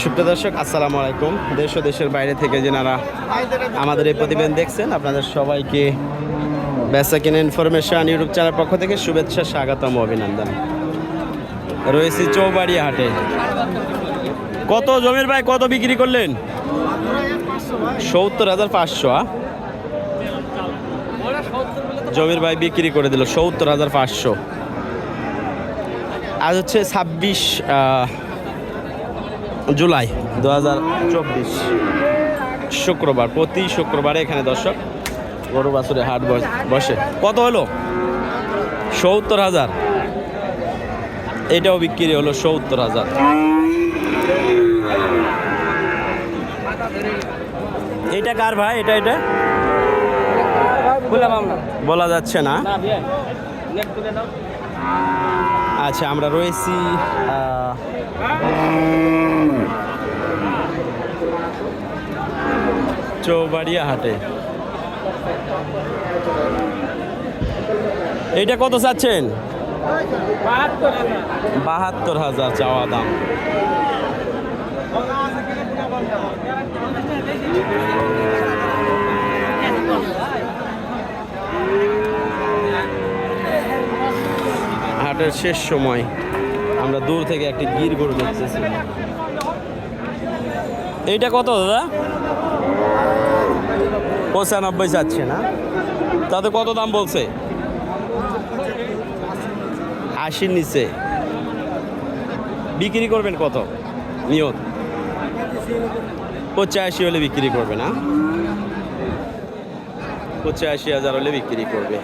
সুপ্রিয় দর্শক, আসসালামু আলাইকুম। দেশ ও দেশের বাইরে থেকে যারা আমাদের এই প্রতিবেদন দেখছেন, আপনাদের সবাইকে বেচা কিনা ইনফরমেশন ইউটিউব চ্যানেল পক্ষ থেকে শুভেচ্ছা, স্বাগতম, অভিনন্দন। রয়েছি চৌবাড়িয়া হাটে। কত জমির ভাই, কত বিক্রি করলেন? ৭০,৫০০। জমির ভাই বিক্রি করে দিল ৭০,৫০০। আজ হচ্ছে ২৬ জুলাই ২০২৪, শুক্রবার। প্রতি শুক্রবারে এখানে দর্শক গরু বাছুরে হাট বসে। কত হলো? ৭০,০০০। এটাও বিক্রি হলো ৭০,০০০। এটা কার ভাই? এটা বলা যাচ্ছে না। আচ্ছা, আমরা রয়েছি চৌবাড়িয়া হাটে। এইটা কত চাচ্ছেন? ৭২,০০০ চাওয়া দাম। হাটের শেষ সময় আমরা দূর থেকে একটি গির গরু দেখতেছি। এইটা কত দাদা? ৯৫ যাচ্ছে না? তাতে কত দাম বলছে? ৮০ নিচে। বিক্রি করবেন কত নিয়ত? ৮৫ হলে বিক্রি করবে না? ৮৫,০০০ হলে বিক্রি করবে।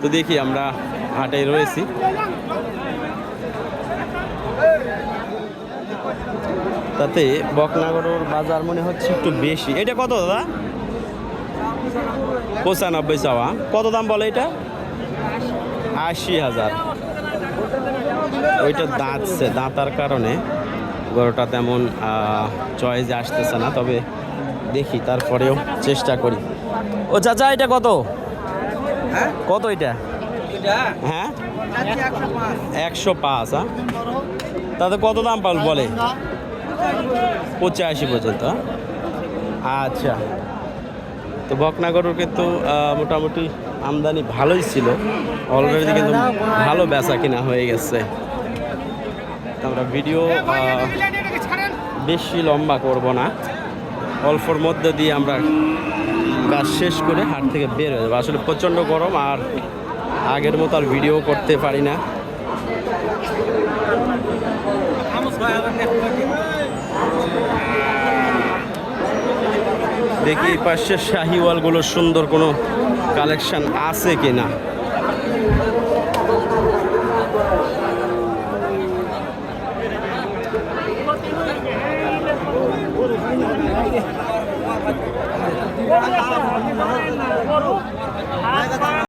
তো দেখি, আমরা হাটে রয়েছি। তাতে বকনাগরুর বাজার মনে হচ্ছে একটু বেশি। এটা কত দাদা? ৯৫ চাওয়া। কত দাম বলে এটা? ৮০,০০০। ওইটা দাঁতার কারণে গরুটা তেমন চয়েসে আসতেছে না, তবে দেখি, তারপরেও চেষ্টা করি। ও চাচা, এটা কত? কত এটা? হ্যাঁ, ১০৫। তাতে কত দাম বলে? ৮৫ পর্যন্ত। আচ্ছা, তো বকনাগরুর কিন্তু মোটামুটি আমদানি ভালোই ছিল অলরেডি, কিন্তু ভালো বেচা কিনা হয়ে গেছে। আমরা ভিডিও বেশি লম্বা করব না, অল্পর মধ্যে দিয়ে আমরা কাজ শেষ করে হাট থেকে বের হয়ে যাবো। আসলে প্রচণ্ড গরম, আর আগের মতো আর ভিডিও করতে পারি না। দেখি এই পাশের শাহিওয়ালগুলোর সুন্দর কোনো কালেকশন আছে কিনা।